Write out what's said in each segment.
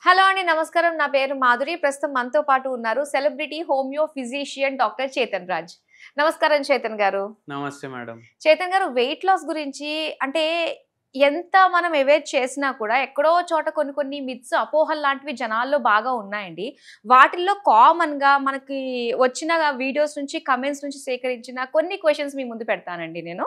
Hello అండి, నమస్కారం. నా పేరు మాధురి. ప్రస్తుతం మనతో పాటు ఉన్నారు celebrity homeo physician doctor Chetan Raj. నమస్కారం చేతన్ గారు. నమస్తే మేడం. చేతన్ గారు, వెయిట్ లాస్ గురించి అంటే ఎంత మనం అవేర్ చేసినా కూడా ఎక్కడో చోట కొన్ని మిత్స్, అపోహలు లాంటివి జనాల్లో బాగా ఉన్నాయండి. వాటిల్లో కామన్ గా మనకి వచ్చిన వీడియోస్ నుంచి, కమెంట్స్ నుంచి సేకరించిన కొన్ని క్వశ్చన్స్ మీ ముందు పెడతానండి నేను.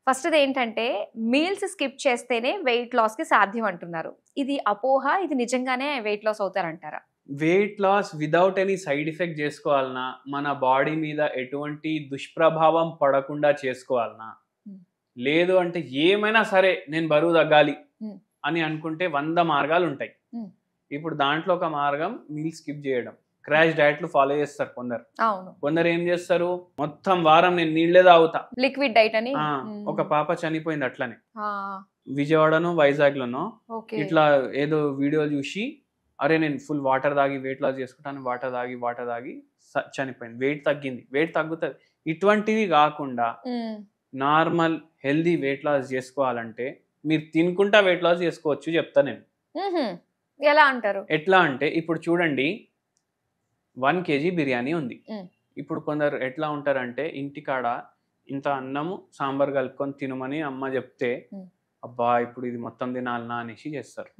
ఫస్ట్ ఏంటంటే, మీల్స్ స్కిప్ చేస్తేనే వెయిట్ లాస్ కి సాధ్యం అంటున్నారు. ఇది అపోహ, ఇది నిజంగానే వెయిట్ లాస్ అవుతారంటారా? Weight loss without any side effect చేసుకోవాలన్నా, మన బాడీ మీద ఎటువంటి దుష్ప్రభావం పడకుండా చేసుకోవాలన్నా, లేదు అంటే ఏమైనా సరే నేను బరువు తగ్గాలి అని అనుకుంటే 100 మార్గాలు ఉంటాయి. ఇప్పుడు దాంట్లో ఒక మార్గం మీల్ స్కిప్ చేయడం. క్రాష్ డైట్లు ఫాలో చేస్తారు కొందరు. కొందరు ఏం చేస్తారు, మొత్తం వారం నేను నీళ్లే తాగుతా, లిక్విడ్ డైట్ అని. ఒక పాప చనిపోయింది అట్లనే, విజయవాడనో వైజాగ్ లోనో. ఇట్లా ఏదో వీడియో చూసి, అరే నేను ఫుల్ వాటర్ తాగి వెయిట్ లాస్ చేసుకుంటాను, వాటర్ తాగి చనిపోయింది. వెయిట్ తగ్గింది, వెయిట్ తగ్గుతుంది. ఇటువంటివి కాకుండా నార్మల్ హెల్దీ వెయిట్ లాస్ చేసుకోవాలంటే మీరు తినుకుంటా వెయిట్ లాస్ చేసుకోవచ్చు చెప్తా నేను. ఎలా అంటారు? ఎట్లా అంటే, ఇప్పుడు చూడండి, 1 kg బిర్యానీ ఉంది. ఇప్పుడు కొందరు ఎట్లా ఉంటారంటే, ఇంటికాడ ఇంత అన్నము సాంబార్ కలుపుకొని తినమని అమ్మ చెప్తే, అబ్బా ఇప్పుడు ఇది మొత్తం తినాలనా అనేసి చేస్తారు.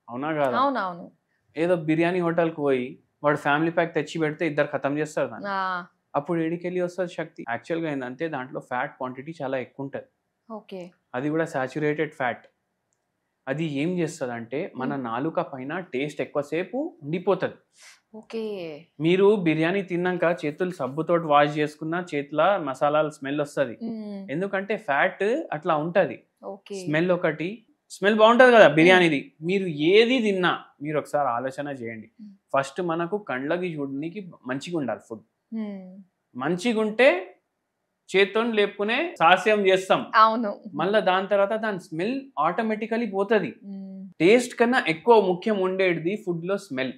అవునా కాదా? అవునవును. ఏదో బిర్యానీ హోటల్కి పోయి వాడు ఫ్యామిలీ ప్యాక్ తెచ్చి పెడితే ఇద్దరు ఖతం చేస్తారు దాన్ని. అప్పుడు ఏడికెళ్ళి వస్తుంది శక్తి? యాక్చువల్గా ఏంటంటే దాంట్లో ఫ్యాట్ క్వాంటిటీ చాలా ఎక్కువ ఉంటుంది. అది కూడా సాచురేటెడ్ ఫ్యాట్. అది ఏం చేస్తుంది అంటే, మన నాలుక పైన టేస్ట్ ఎక్కువసేపు ఉండిపోతుంది. మీరు బిర్యానీ తిన్నాక చేతులు సబ్బుతోటి వాష్ చేసుకున్నా చేతుల మసాలాల స్మెల్ వస్తుంది. ఎందుకంటే ఫ్యాట్ అట్లా ఉంటది. స్మెల్ బాగుంటది కదా బిర్యానీది. మీరు ఏది తిన్నా మీరు ఒకసారి ఆలోచన చేయండి. ఫస్ట్ మనకు కండ్లకి చూడడానికి మంచిగా ఉండాలి ఫుడ్. మంచిగా ఉంటే చేత్తో లేపుకునే సాస్యం చేస్తాం. అవును. మళ్ళీ దాని తర్వాత దాని స్మెల్ ఆటోమేటికలీ పోతుంది. టేస్ట్ కన్నా ఎక్కువ ముఖ్యం ఉండేది ఫుడ్ లో స్మెల్.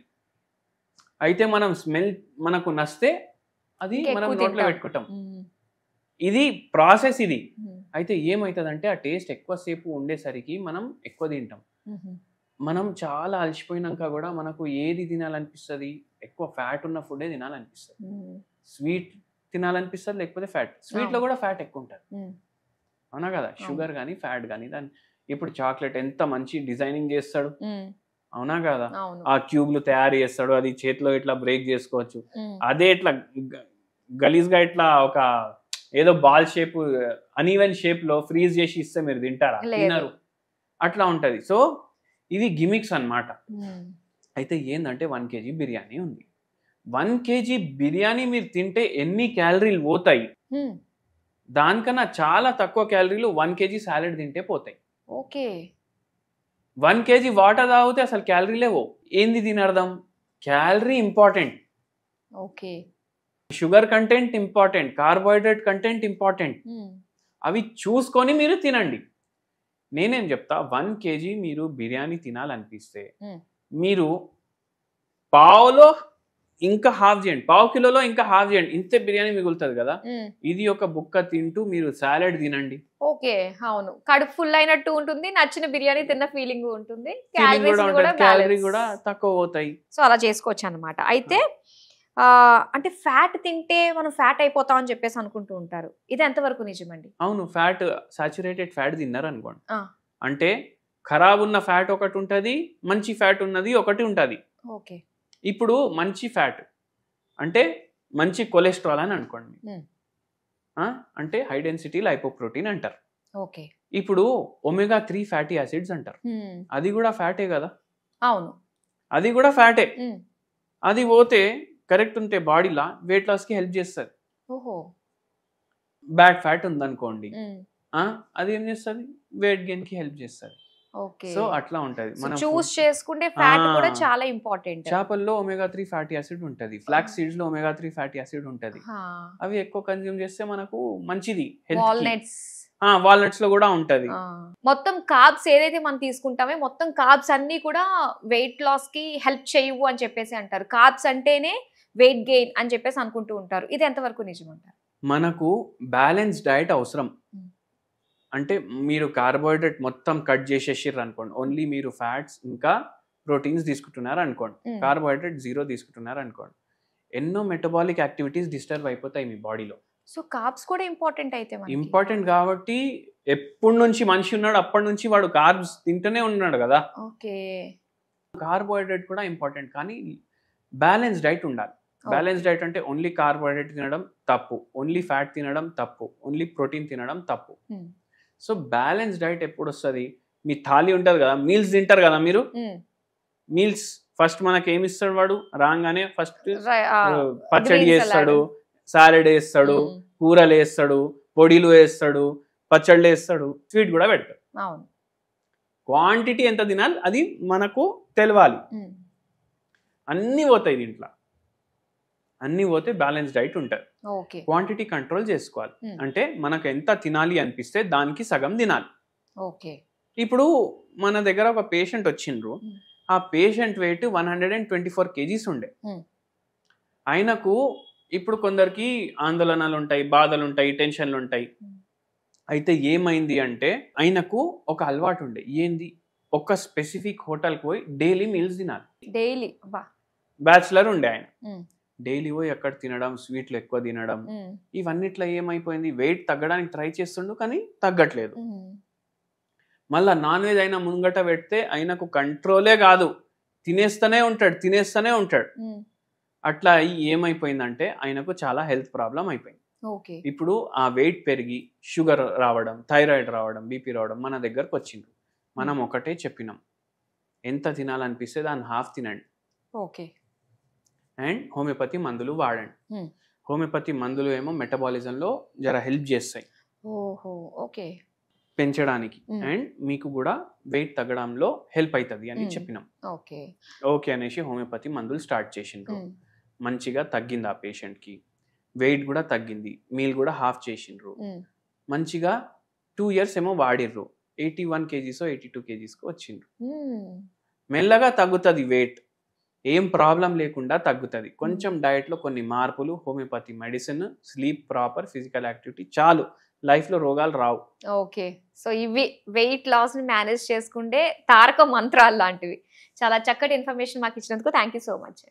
అయితే మనం స్మెల్ మనకు నస్తే అది మనం నోట్లో పెట్టుకుంటాం. ఇది ప్రాసెస్ ఇది. అయితే ఏమవుతుందంటే, ఆ టేస్ట్ ఎక్కువసేపు ఉండేసరికి మనం ఎక్కువ తింటాం. మనం చాలా అలసిపోయినాక కూడా మనకు ఏది తినాలనిపిస్తుంది, ఎక్కువ ఫ్యాట్ ఉన్న ఫుడే తినాలనిపిస్తుంది. స్వీట్ తినాలనిపిస్తుంది, లేకపోతే ఫ్యాట్. స్వీట్ లో కూడా ఫ్యాట్ ఎక్కువ ఉంటుంది, అవునా కదా? షుగర్ కానీ ఫ్యాట్ కానీ. దాని ఇప్పుడు చాక్లెట్ ఎంత మంచి డిజైనింగ్ చేస్తాడు, అవునా కదా? ఆ క్యూబ్లు తయారు చేస్తాడు, అది చేతిలో ఇట్లా బ్రేక్ చేసుకోవచ్చు. అదే ఇట్లా గలీజ్ గా ఇట్లా ఒక ఏదో బాల్ షేప్, అన్ఈవెన్ షేప్ లో ఫ్రీజ్ చేసి ఇస్తే మీరు తింటారా? తినరు. అట్లా ఉంటది. సో ఇవి గిమిక్స్ అన్నమాట. అయితే ఏంటంటే 1 kg బిర్యానీ ఉంది. 1 kg బిర్యానీ మీరు తింటే ఎన్ని క్యాలరీలు పోతాయి? దానికన్నా చాలా తక్కువ క్యాలరీలు 1 kg సాలెడ్ తింటే పోతాయి. 1 kg వాటర్ తాగితే అసలు క్యాలరీలే పో. ఏంది దీని అర్థం? Calorie important, sugar content important, carbohydrate content important. అవి చూసుకొని మీరు తినండి. నేనేం చెప్తా, 1 kg మీరు బిర్యానీ తినాలనిపిస్తే మీరు పావులో ఇంకా హాఫ్ చేయండి, పావు కిలోలో ఇంకా హాఫ్ చేయండి, ఇంతే బిర్యానీ మిగులుతుంది కదా. ఇది ఒక బుక్క తింటూ మీరు సాలెడ్ తినండి. అవును, కడుపు ఫుల్ అయినట్టు ఉంటుంది, నచ్చిన బిర్యానీ తిన్న ఫీలింగ్ ఉంటుంది, క్యాలరీ కూడా తక్కువ పోతాయి. సో అలా చేసుకోవచ్చు అన్నమాట. అయితే అంటే ఫ్యాట్ తింటే మనం ఫ్యాట్ అయిపోతాం అని చెప్పేసి అనుకుంటూ ఉంటారు. ఇది ఎంతవరకు నిజమండి? అవును, ఫ్యాట్ సాచురేటెడ్ ఫ్యాట్ తిన్నారు అనుకోండి, అంటే ఖరాబ్ ఉన్న ఫ్యాట్ ఒకటి ఉంటుంది, మంచి ఫ్యాట్ ఉన్నది ఒకటి ఉంటుంది. ఇప్పుడు మంచి ఫ్యాట్ అంటే మంచి కొలెస్ట్రాల్ అని అనుకోండి, అంటే హై డెన్సిటీ లైపోప్రోటీన్ అంటారు. ఇప్పుడు omega-3 ఫ్యాటీ యాసిడ్స్ అంటారు. అది కూడా ఫ్యాటే కదా? అవును, అది కూడా ఫ్యాటే. అది పోతే కరెక్ట్ ఉంటే బాడీలా వెయిట్ లాస్ కి హెల్ప్ చేస్తుంది. బ్యాడ్ ఫ్యాట్ ఉందనుకోండి, అది ఏం చేస్తుంది? వెయిట్ గెయిన్ కి హెల్ప్ చేస్తుంది. సో అట్లా ఉంటది. మనం చూస్ చేసుకుంటే ఫ్యాట్ కూడా చాలా ఇంపార్టెంట్. చేపల్లో omega-3 ఫ్యాటీ యాసిడ్ ఉంటది, ఫ్లాక్స్ సీడ్స్ లో omega-3 ఫ్యాటీ యాసిడ్ ఉంటది. అవి ఎక్కువ కన్జ్యూమ్ చేస్తే మనకు మంచిది. వాల్నట్స్ లో కూడా ఉంటది. మొత్తం కార్బ్స్ ఏదైతే మనం తీసుకుంటామో మొత్తం కార్బ్స్ అన్ని కూడా వెయిట్ లాస్ కి హెల్ప్ చేయవు అని చెప్పేసి అంటారు. కార్బ్స్ అంటేనే వెయిట్ గెయిన్ అని చెప్పేసి అనుకుంటూ ఉంటారు. ఇది ఎంతవరకు నిజం అంటారు? మనకు బ్యాలెన్స్ డైట్ అవసరం. అంటే మీరు కార్బోహైడ్రేట్ మొత్తం కట్ చేసేసిర్రు అనుకోండి, ఓన్లీ మీరు ఫ్యాట్స్ ఇంకా ప్రోటీన్స్ తీసుకుంటున్నారు అనుకోండి, కార్బోహైడ్రేట్ 0 తీసుకుంటున్నారు అనుకోండి, ఎన్నో మెటబాలిక్ యాక్టివిటీస్ డిస్టర్బ్ అయిపోతాయి మీ బాడీలో. సో కార్బ్స్ కూడా ఇంపార్టెంట్ అయితే ఇంపార్టెంట్ కాబట్టి ఎప్పటి నుంచి మనిషి ఉన్నాడు అప్పటి నుంచి వాడు కార్బ్స్ తింటూనే ఉన్నాడు కదా. ఓకే, కార్బోహైడ్రేట్ కూడా ఇంపార్టెంట్, కానీ బ్యాలెన్స్ డైట్ ఉండాలి. బ్యాలెన్స్ డైట్ అంటే ఓన్లీ కార్బోహైడ్రేట్ తినడం తప్పు, ఓన్లీ ఫ్యాట్ తినడం తప్పు, ఓన్లీ ప్రోటీన్ తినడం తప్పు. సో బ్యాలెన్స్ డైట్ ఎప్పుడు వస్తుంది? మీ థాలీ ఉంటుంది కదా, మీల్స్ తింటారు కదా మీరు, మీల్స్ ఫస్ట్ మనకి ఏమి ఇస్తాడు వాడు రాగానే? ఫస్ట్ పచ్చడి వేస్తాడు, సాలెడ్ వేస్తాడు, కూరలు వేస్తాడు, పొడిలు వేస్తాడు, పచ్చళ్ళు వేస్తాడు, స్వీట్ కూడా పెడతాడు. క్వాంటిటీ ఎంత తినాలి అది మనకు తెలవాలి. అన్నీ పోతాయి దీంట్లో, అన్నీ పోతే బ్యాలెన్స్ డైట్ ఉంటుంది. క్వాంటిటీ కంట్రోల్ చేసుకోవాలి. అంటే మనకు ఎంత తినాలి అనిపిస్తే దానికి సగం తినాలి. ఇప్పుడు మన దగ్గర ఒక పేషెంట్ వచ్చిండ్రు, ఆ పేషెంట్ వెయిట్ 124 kgs ఉండే. ఆయనకు ఇప్పుడు కొందరికి ఆందోళనలు ఉంటాయి, బాధలు ఉంటాయి, టెన్షన్లు ఉంటాయి. అయితే ఏమైంది అంటే ఆయనకు ఒక అలవాటు ఉండే, ఏంది? ఒక స్పెసిఫిక్ హోటల్కి పోయి డైలీ మీల్స్ తినాలి. డైలీ బ్యాచులర్ ఉండే ఆయన, డైలీ పోయి అక్కడ తినడం, స్వీట్లు ఎక్కువ తినడం, ఇవన్నిట్లో ఏమైపోయింది? వెయిట్ తగ్గడానికి ట్రై చేస్తుండు కానీ తగ్గట్లేదు. మళ్ళా నాన్ వెజ్ అయినా ముంగట పెడితే ఆయనకు కంట్రోలే కాదు, తినేస్తూనే ఉంటాడు. అట్లా ఏమైపోయిందంటే ఆయనకు చాలా హెల్త్ ప్రాబ్లం అయిపోయింది. ఇప్పుడు ఆ వెయిట్ పెరిగి షుగర్ రావడం, థైరాయిడ్ రావడం, బీపీ రావడం మన దగ్గరకు వచ్చిండ్రు. మనం ఒకటే చెప్పినాం, ఎంత తినాలనిపిస్తే దాన్ని హాఫ్ తినండి, అండ్ హోమియోపతి మందులు వాడండి. హోమియోపతి మందులు ఏమో మెటబాలిజంలో జర హెల్ప్ చేస్తాయి పెంచడానికి, అండ్ మీకు కూడా వెయిట్ తగ్గడంలో హెల్ప్ అవుతుంది అని చెప్పినాం. ఓకే అనేసి హోమియోపతి మందులు స్టార్ట్ చేసిండ్రు. మంచిగా తగ్గింది ఆ పేషెంట్కి, వెయిట్ కూడా తగ్గింది, మీల్ కూడా హాఫ్ చేసిండ్రు. మంచిగా 2 years ఏమో వాడిర్రు, 81 kgs 82 kgs వచ్చిండ్రు. మెల్లగా తగ్గుతుంది వెయిట్, ఏం ప్రాబ్లం లేకుండా తగ్గుతుంది. కొంచెం డయట్లో కొన్ని మార్పులు, homeopathy medicine, sleep, proper physical activity చాలు, లైఫ్ లో రోగాలు రావు. ఓకే, సో ఇవి వెయిట్ లాస్ ని మేనేజ్ చేసుకుంటే తారక మంత్రాలు లాంటివి. చాలా చక్కటి ఇన్ఫర్మేషన్ మాకు ఇచ్చినందుకు థ్యాంక్ యూ సో మచ్.